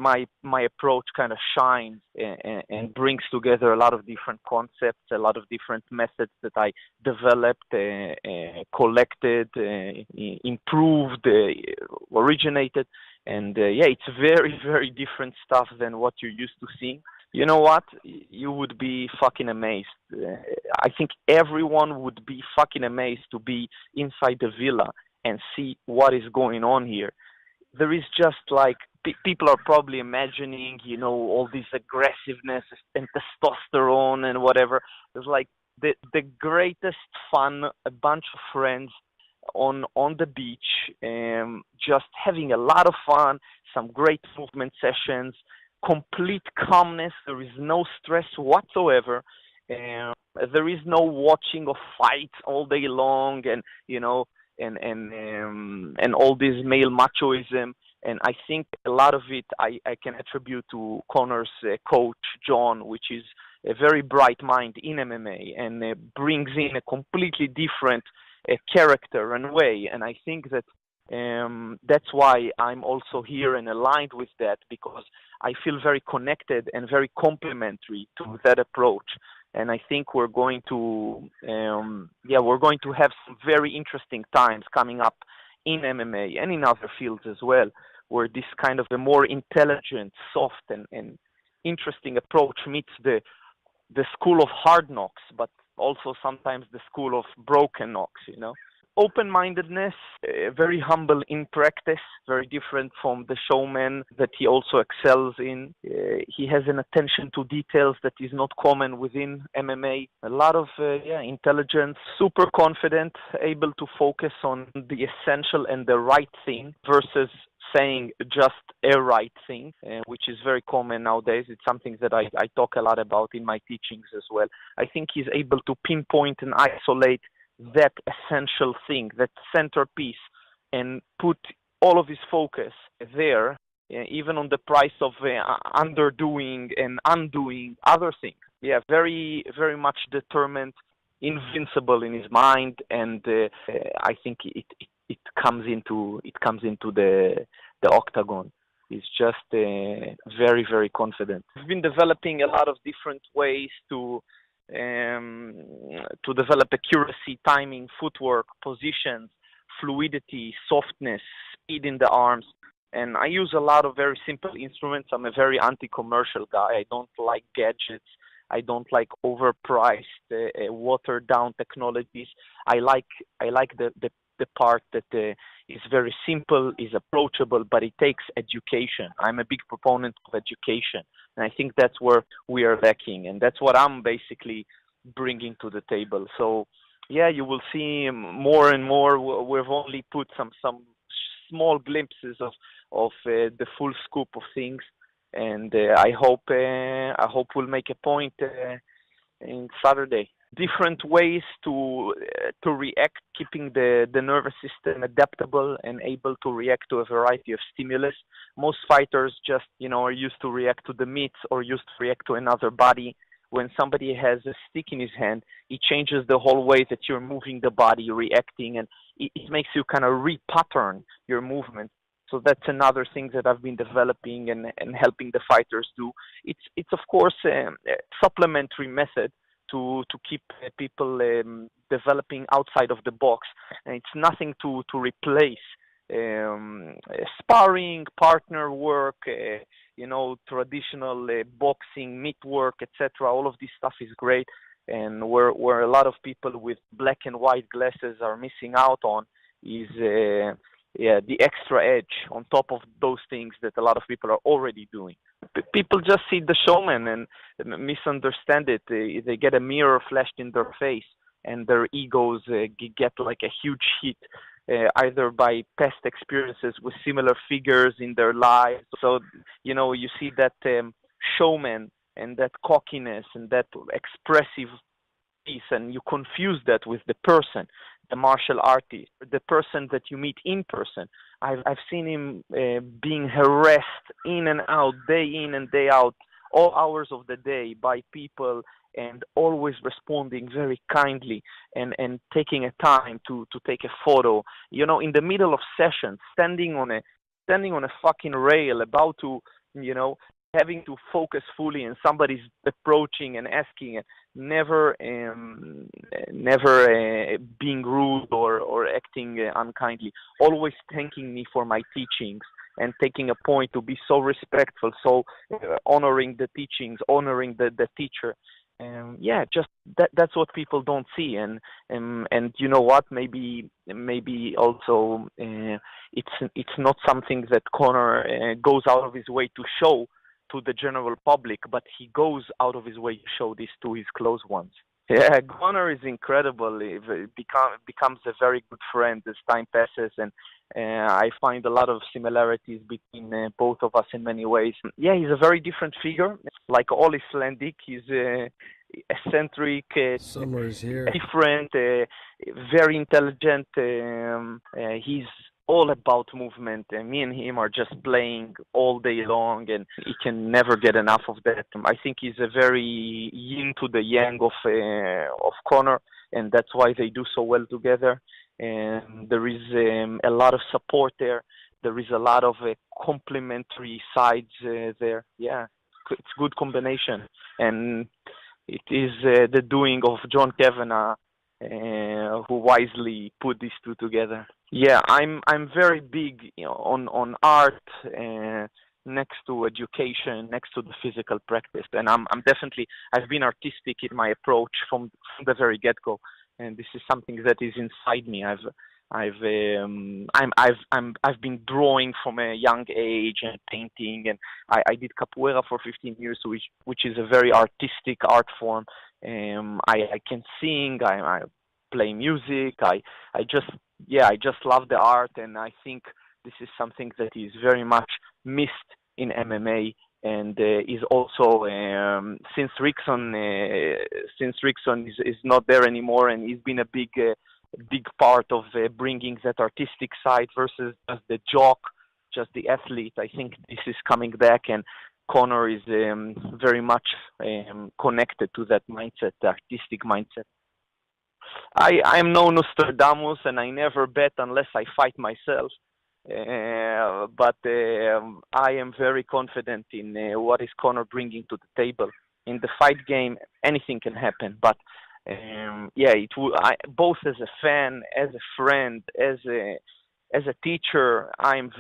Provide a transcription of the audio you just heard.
my approach kind of shines and brings together a lot of different concepts, a lot of different methods that I developed, collected, improved, originated, and yeah, it's very, very different stuff than what you're used to seeing. You know what? You would be fucking amazed. I think everyone would be fucking amazed to be inside the villa and see what is going on here. There is just like people are probably imagining, all this aggressiveness and testosterone and whatever. It's like the greatest fun, a bunch of friends on the beach, just having a lot of fun, some great movement sessions, complete calmness. There is no stress whatsoever. There is no watching of fights all day long, and and all this male machoism. And I think a lot of it I can attribute to Conor's coach, John, which is a very bright mind in MMA and brings in a completely different character and way. And I think that that's why I'm also here and aligned with that, because I feel very connected and very complementary to that approach. And I think we're going to have some very interesting times coming up in MMA and in other fields as well, where this kind of a more intelligent, soft, and interesting approach meets the school of hard knocks, but also sometimes the school of broken knocks. Open-mindedness, very humble in practice, very different from the showman that he also excels in. He has an attention to details that is not common within MMA. A lot of intelligence, super confident, able to focus on the essential and the right thing versus saying just a right thing, which is very common nowadays. It's something that I talk a lot about in my teachings as well. I think he's able to pinpoint and isolate that essential thing, that centerpiece, and put all of his focus there, even on the price of underdoing and undoing other things. Yeah, very, very much determined, invincible in his mind, and I think it comes into the octagon. He's just very, very confident. We've been developing a lot of different ways to develop accuracy, timing, footwork, positions, fluidity, softness, speed in the arms. And I use a lot of very simple instruments. I'm a very anti-commercial guy. I don't like gadgets. I don't like overpriced, watered-down technologies. I like the part that is very simple, is approachable, but it takes education. I'm a big proponent of education, and I think that's where we are lacking, and that's what I'm basically bringing to the table. So, yeah, you will see more and more. We've only put some small glimpses of the full scoop of things, and I hope we'll make a point in Saturday. Different ways to react, keeping the nervous system adaptable and able to react to a variety of stimulus. Most fighters just, are used to react to the mitts or used to react to another body. When somebody has a stick in his hand, it changes the whole way that you're moving the body, reacting, and it makes you kind of repattern your movement. So that's another thing that I've been developing and helping the fighters do. It's of course a supplementary method to keep people developing outside of the box. And it's nothing to replace sparring, partner work, traditional boxing, meat work, etc. All of this stuff is great. And where a lot of people with black and white glasses are missing out on is the extra edge on top of those things that a lot of people are already doing. People just see the showman and misunderstand it. They get a mirror flashed in their face, and their egos get like a huge hit, either by past experiences with similar figures in their lives. So, you see that showman and that cockiness and that expressive piece, and you confuse that with the person, the martial artist, the person that you meet in person. I've seen him being harassed in and out, day in and day out, all hours of the day by people, and always responding very kindly and taking a time to take a photo. In the middle of sessions, standing on a fucking rail, about to you know, having to focus fully and somebody's approaching and asking, and never being rude or acting unkindly, always thanking me for my teachings and taking a point to be so respectful, so honoring the teachings, honoring the teacher. Yeah, just that's what people don't see. And you know what, maybe also it's not something that Conor goes out of his way to show to the general public, but he goes out of his way to show this to his close ones. Yeah, Conor is incredible. Becomes a very good friend as time passes, and I find a lot of similarities between both of us in many ways. Yeah, he's a very different figure. Like all Icelandic, he's eccentric, Summer is here. different, very intelligent. He's all about movement, and me and him are just playing all day long, and he can never get enough of that. I think he's a very yin to the yang of Conor, and that's why they do so well together. And there is a lot of support there. There is a lot of complementary sides there. Yeah, it's good combination, and it is the doing of John Kavanagh, who wisely put these two together. Yeah, I'm very big, on art, next to education, next to the physical practice, and I'm definitely, I've been artistic in my approach from the very get go, and this is something that is inside me. I've been drawing from a young age and painting, and I did capoeira for 15 years, which is a very artistic art form. I can sing, I play music. I just love the art, and I think this is something that is very much missed in MMA, and is also since Rickson is not there anymore, and he's been a big part of bringing that artistic side versus just the jock, just the athlete. I think this is coming back, and Conor is very much connected to that mindset, the artistic mindset. I'm no Nostradamus, and I never bet unless I fight myself. But I am very confident in what is Conor bringing to the table. In the fight game, anything can happen. But yeah, both as a fan, as a friend, as a teacher, I'm